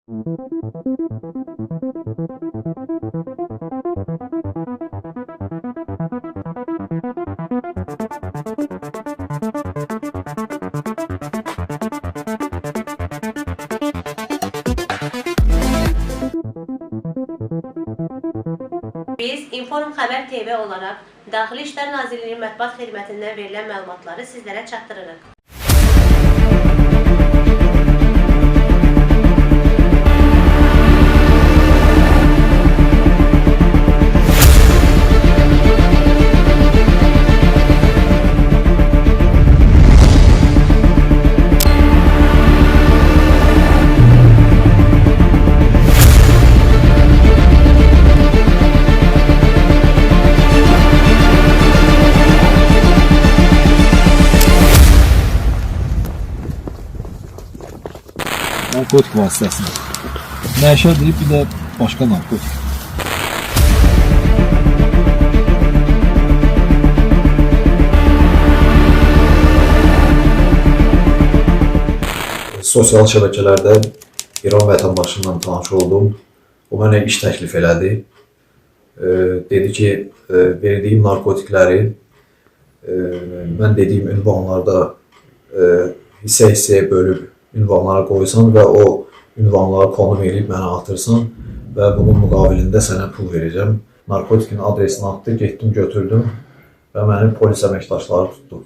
Biz Inform Xəbər TV olaraq Daxili İşlər Nazirliyinin mətbuat xidmətindən verilən məlumatları sizlərə çatdırırıq. Narkotik vasitəsini. Nəşə deyib, bir də başqa narkotik. Sosial şəbəkələrdə İran vətəndaşından tanış oldum. O mənə iş təklif elədi. Dedi ki, verdiyim narkotikləri mən dediyim ünvanlarda hissə-hissəyə bölüb ünvanlara qoysan və o ünvanlara konum eləyib mənə atırsan və bunun müqabilində sənə pul verəcəm. Narkotikin adresini atdı, getdim, götürdüm və məni polis əməkdaşları tutdu.